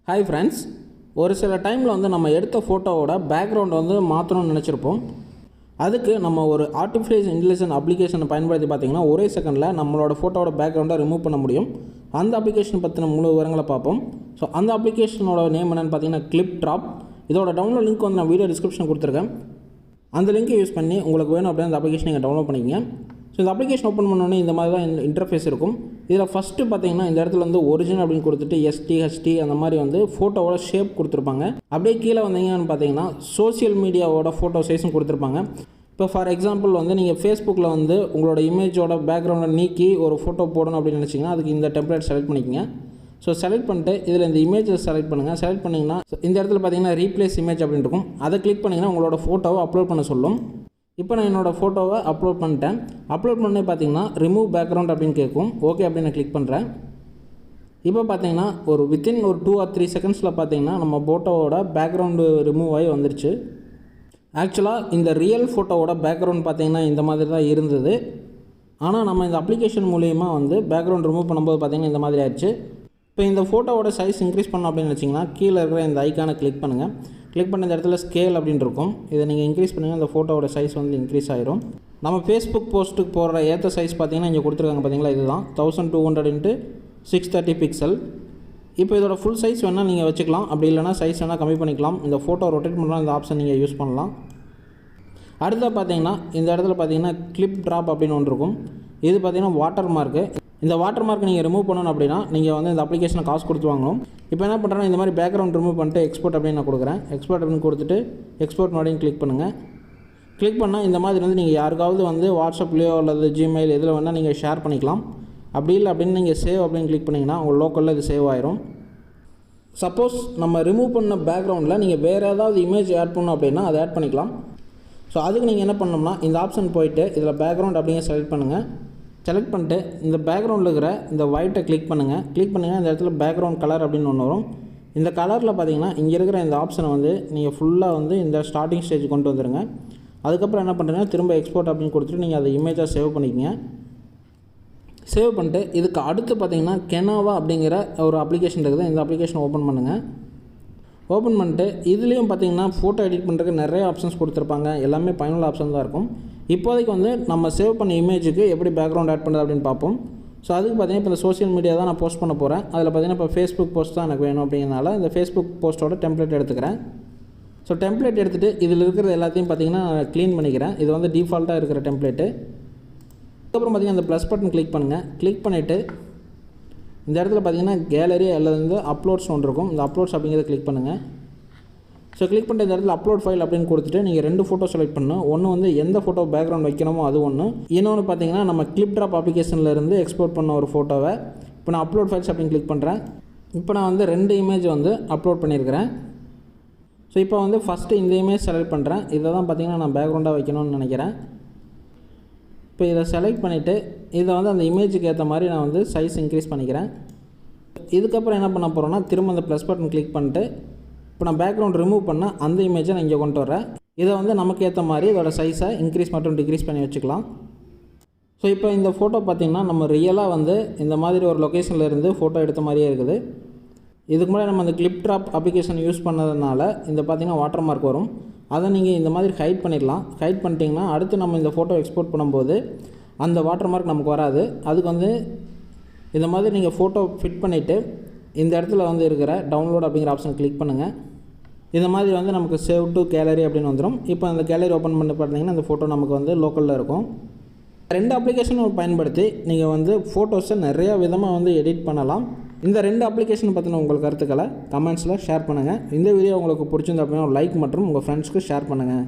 Hi friends, ஒரு சில டைமில் வந்து நம்ம எடுத்த ஃபோட்டோவோட பேக்ரவுண்ட் வந்து மாற்றணும்னு நினச்சிருப்போம். அதுக்கு நம்ம ஒரு ஆர்டிஃபிஷியல் இன்டெலிஜென்ஸ் அப்ளிகேஷனை பயன்படுத்தி பார்த்திங்கன்னா ஒரே செகண்டில் நம்மளோட ஃபோட்டோவோட பேக்ரவுண்டை ரிமூவ் பண்ண முடியும். அந்த அப்ளிகேஷன் பற்றின முழு விவரங்களை பார்ப்போம். ஸோ அந்த அப்ளிகேஷனோட நேம் என்னென்னு பார்த்தீங்கன்னா ClipDrop. இதோட டவுன்லோட் லிங்க் வந்து நான் வீடியோ டிஸ்கிரிப்ஷன் கொடுத்துருக்கேன். அந்த லிங்க்கை யூஸ் பண்ணி உங்களுக்கு வேணும் அப்படியே அந்த அப்ளிகேஷன் நீங்கள் டவுன்லோட் பண்ணிக்கங்க. ஸோ இந்த அப்ளிகேஷன் ஓப்பன் பண்ணோன்னே இந்த மாதிரி தான் இன்டர்ஃபேஸ் இருக்கும். இதில் ஃபஸ்ட்டு பார்த்தீங்கன்னா இந்த இடத்துல வந்து ஒரிஜினல் அப்படின்னு கொடுத்துட்டு STHT அந்த மாதிரி வந்து ஃபோட்டோவோட ஷேப் கொடுத்துருப்பாங்க. அப்படியே கீழே வந்தீங்கன்னு பார்த்தீங்கன்னா சோஷியல் மீடியாவோட ஃபோட்டோ சைஸும் கொடுத்துருப்பாங்க. இப்போ ஃபார் எக்ஸாம்பிள் வந்து நீங்கள் ஃபேஸ்புக்கில் வந்து உங்களோட இமேஜோட பேக்ரவுண்டை நீக்கி ஒரு ஃபோட்டோ போடணும் அப்படின்னு நினச்சிங்கன்னா அதுக்கு இந்த டெம்ப்ளேட் செலக்ட் பண்ணிக்கங்க. ஸோ செலக்ட் பண்ணிட்டு இதில் இந்த இமேஜை செலக்ட் பண்ணுங்கள். செலக்ட் பண்ணிங்கன்னா இந்த இடத்துல பார்த்தீங்கன்னா ரீப்ளேஸ் இமேஜ் அப்படின்னு இருக்கும். அதை கிளிக் பண்ணிங்கன்னா உங்களோட ஃபோட்டோவை அப்லோட் பண்ண சொல்லும். இப்போ நான் என்னோடய ஃபோட்டோவை அப்லோட் பண்ணிட்டேன். அப்லோட் பண்ணி பார்த்தீங்கன்னா ரிமூவ் பேக்ரவுண்ட் அப்படின்னு கேட்கும். ஓகே அப்படின்னு நான் கிளிக் பண்ணுறேன். இப்போ பார்த்தீங்கன்னா ஒரு வித்தின் ஒரு 2 or 3 செகண்ட்ஸில் பார்த்தீங்கன்னா நம்ம ஃபோட்டோவோட பேக்ரவுண்டு ரிமூவ் ஆகி வந்துருச்சு. ஆக்சுவலாக இந்த ரியல் ஃபோட்டோவோட பேக்ரவுண்ட் பார்த்தீங்கன்னா இந்த மாதிரி தான் இருந்தது. ஆனால் நம்ம இந்த அப்ளிகேஷன் மூலிமா வந்து பேக்ரவுண்ட் ரிமூவ் பண்ணும்போது பார்த்தீங்கன்னா இந்த மாதிரி ஆயிடுச்சு. இப்போ இந்த ஃபோட்டோவோட சைஸ் இன்க்ரீஸ் பண்ணோம் அப்படின்னு வச்சிங்கன்னா கீழே இருக்கிற இந்த ஐக்கானை கிளிக் பண்ணுங்கள். கிளிக் பண்ண இந்த இடத்துல ஸ்கேல் அப்படின்னு இருக்கும். இதை நீங்கள் இன்க்ரீஸ் பண்ணிங்கன்னா அந்த ஃபோட்டோவோட சைஸ் வந்து இன்க்ரீஸ் ஆயிரும். நம்ம ஃபேஸ்புக் போஸ்ட்டுக்கு போடுற ஏற்ற சைஸ் பார்த்தீங்கன்னா இங்கே கொடுத்துருக்காங்க பார்த்தீங்களா, இதுதான் 1200 x 630 பிக்சல். இப்போ இதோட ஃபுல் சைஸ் வேணால் நீங்கள் வச்சுக்கலாம். அப்படி இல்லைனா சைஸ் வேணால் கம்மி பண்ணிக்கலாம். இந்த ஃபோட்டோ ரொட்டேட் பண்ணுற இந்த ஆப்ஷன் நீங்கள் யூஸ் பண்ணலாம். அடுத்த பார்த்தீங்கன்னா இந்த இடத்துல பார்த்தீங்கன்னா ClipDrop அப்படின்னு ஒன்று இருக்கும். இது பார்த்தீங்கன்னா வாட்டர் மார்க்கு. இந்த வாட்டர் மார்க் நீங்கள் ரிமூவ் பண்ணணும் அப்படின்னா நீங்கள் வந்து இந்த அப்ளிகேஷனை காசு கொடுத்து வாங்கணும். இப்போ என்ன பண்ணுறேன்னா இந்த மாதிரி பேக்ரவுண்ட் ரிமூவ் பண்ணிட்டு எக்ஸ்போர்ட் அப்படின்னு நான் கொடுக்குறேன். எக்ஸ்போர்ட் அப்படின்னு கொடுத்துட்டு எக்ஸ்போர்ட் மறுபடியும் கிளிக் பண்ணுங்கள். கிளிக் பண்ணால் இந்த மாதிரி வந்து நீங்கள் யாருக்காவது வந்து வாட்ஸ்அப்லேயோ அல்லது ஜிமெயில் எதில் வேணால் நீங்கள் ஷேர் பண்ணிக்கலாம். அப்படி இல்லை அப்படின்னு நீங்கள் சேவ் அப்படின்னு கிளிக் பண்ணிங்கன்னா உங்கள் லோக்கலில் இது சேவ் ஆயிரும். சப்போஸ் நம்ம ரிமூவ் பண்ண பேக்ரவுண்டில் நீங்கள் வேறு ஏதாவது இமேஜ் ஆட் பண்ணணும் அப்படின்னா அதை ஆட் பண்ணிக்கலாம். ஸோ அதுக்கு நீங்கள் என்ன பண்ணணும்னா இந்த ஆப்ஷன் போய்ட்டு இதில் பேக்ரவுண்ட் அப்படிங்க செலக்ட் பண்ணுங்கள். செலக்ட் பண்ணிட்டு இந்த பேக்ரவுண்டில் இருக்கிற இந்த ஒயிட்டை கிளிக் பண்ணுங்கள். கிளிக் பண்ணிங்கன்னா இந்த இடத்துல பேக்ரவுண்ட் கலர் அப்படின்னு ஒன்று வரும். இந்த கலரில் பார்த்தீங்கன்னா இங்கே இருக்கிற இந்த ஆப்ஷனை வந்து நீங்கள் ஃபுல்லாக வந்து இந்த ஸ்டார்டிங் ஸ்டேஜ் கொண்டு வந்துடுங்க. அதுக்கப்புறம் என்ன பண்ணுறீங்கன்னா திரும்ப எக்ஸ்போர்ட் அப்படின்னு கொடுத்துட்டு நீங்கள் அதை இமேஜாக சேவ் பண்ணிக்கங்க. சேவ் பண்ணிட்டு இதுக்கு அடுத்து பார்த்தீங்கன்னா கெனாவா அப்படிங்கிற ஒரு அப்ளிகேஷன் இருக்குது. இந்த அப்ளிகேஷன் ஓப்பன் பண்ணுங்கள். ஓப்பன் பண்ணிட்டு இதுலேயும் பார்த்தீங்கன்னா ஃபோட்டோ எடிட் பண்ணுறதுக்கு நிறைய ஆப்ஷன்ஸ் கொடுத்துருப்பாங்க. எல்லாமே பயனுள்ள ஆப்ஷன் தான் இருக்கும். இப்போதைக்கு வந்து நம்ம சேவ் பண்ண இமேஜுக்கு எப்படி பேக்ரவுண்ட் ஆட் பண்ணுறது அப்படின்னு பார்ப்போம். ஸோ அதுக்கு பார்த்தீங்கன்னா இப்போ இந்த சோஷியல் மீடியா தான் நான் போஸ்ட் பண்ண போகிறேன். அதில் பார்த்தீங்கன்னா இப்போ ஃபேஸ்புக் போஸ்ட் தான் எனக்கு வேணும் அப்படிங்கிறனால இந்த ஃபேஸ்புக் போஸ்ட்டோட டெம்ப்ளேட் எடுத்துக்கிறேன். ஸோ டெம்ப்ளேட் எடுத்துகிட்டு இதில் இருக்கிற எல்லாத்தையும் பார்த்தீங்கன்னா க்ளீன் பண்ணிக்கிறேன். இது வந்து டிஃபால்ட்டாக இருக்கிற டெம்ப்ளேட்டு. அதுக்கப்புறம் பார்த்தீங்கன்னா இந்த ப்ளஸ் பட்டன் கிளிக் பண்ணுங்கள். கிளிக் பண்ணிவிட்டு இந்த இடத்துல பார்த்தீங்கன்னா கேலரி அல்லது வந்து அப்லோட்ஸ் ஒன்று இருக்கும். இந்த அப்லோட்ஸ் அப்படிங்கிறத கிளிக் பண்ணுங்கள். ஸோ கிளிக் பண்ணிட்டு இந்த இடத்துல அப்லோட் ஃபைல் அப்படின்னு கொடுத்துட்டு நீங்கள் 2 ஃபோட்டோ செலக்ட் பண்ணணும். ஒன்று வந்து எந்த ஃபோட்டோ பேக்ரவுண்ட் வைக்கணுமோ அது ஒன்று. இன்னொன்று பார்த்தீங்கன்னா நம்ம ClipDrop அப்ளிகேஷன்லேருந்து எக்ஸ்போர்ட் பண்ண ஒரு ஃபோட்டோவை இப்போ நான் அப்லோட் ஃபைல்ஸ் அப்படின்னு கிளிக் பண்ணுறேன். இப்போ நான் வந்து 2 இமேஜ் வந்து அப்லோட் பண்ணியிருக்கிறேன். ஸோ இப்போ வந்து ஃபஸ்ட்டு இந்த இமேஜ் செலக்ட் பண்ணுறேன். இதை தான் பார்த்தீங்கன்னா நான் பேக்ரவுண்டாக வைக்கணும்னு நினைக்கிறேன். இப்போ இதை செலக்ட் பண்ணிவிட்டு இதை வந்து அந்த இமேஜுக்கு ஏற்ற மாதிரி நான் வந்து சைஸ் இன்க்ரீஸ் பண்ணிக்கிறேன். இதுக்கப்புறம் என்ன பண்ண போகிறோன்னா திரும்ப அந்த ப்ளஸ் பட்டன் கிளிக் பண்ணிட்டு இப்போ நான் பேக்ரவுண்ட் ரிமூவ் பண்ண அந்த இமேஜை நான் இங்கே கொண்டு வரேன். இதை வந்து நமக்கு ஏற்ற மாதிரி இதோட சைஸை இன்க்ரீஸ் மற்றும் டிக்ரீஸ் பண்ணி வச்சுக்கலாம். ஸோ இப்போ இந்த ஃபோட்டோ பார்த்திங்கன்னா நம்ம ரியலாக வந்து இந்த மாதிரி ஒரு லொக்கேஷனில் இருந்து ஃபோட்டோ எடுத்த மாதிரியே இருக்குது. இதுக்கு முன்னாடி நம்ம அந்த ClipDrop அப்ளிகேஷன் யூஸ் பண்ணதுனால இந்த பார்த்திங்கன்னா வாட்டர் மார்க் வரும். அதை நீங்கள் இந்த மாதிரி ஹைட் பண்ணிடலாம். ஹைட் பண்ணிட்டீங்கன்னா அடுத்து நம்ம இந்த ஃபோட்டோ எக்ஸ்போர்ட் பண்ணும்போது அந்த வாட்டர் மார்க் நமக்கு வராது. அதுக்கு வந்து இந்த மாதிரி நீங்கள் ஃபோட்டோ ஃபிட் பண்ணிவிட்டு இந்த இடத்துல வந்து இருக்கிற டவுன்லோட் அப்படிங்கிற ஆப்ஷன் கிளிக் பண்ணுங்கள். இந்த மாதிரி வந்து நமக்கு சேவ் டு கேலரி அப்படின்னு வந்துடும். இப்போ அந்த கேலரி ஓப்பன் பண்ணி பார்த்தீங்கன்னா அந்த ஃபோட்டோ நமக்கு வந்து லோக்கலில் இருக்கும். 2 அப்ளிகேஷனும் பயன்படுத்தி நீங்கள் வந்து ஃபோட்டோஸை நிறையா விதமாக வந்து எடிட் பண்ணலாம். இந்த 2 அப்ளிகேஷன் பற்றின உங்கள் கருத்துக்களை கமெண்ட்ஸில் ஷேர் பண்ணுங்கள். இந்த வீடியோ உங்களுக்கு பிடிச்சிருந்தா அப்படின்னா லைக் மற்றும் உங்கள் ஃப்ரெண்ட்ஸ்க்கு ஷேர் பண்ணுங்கள்.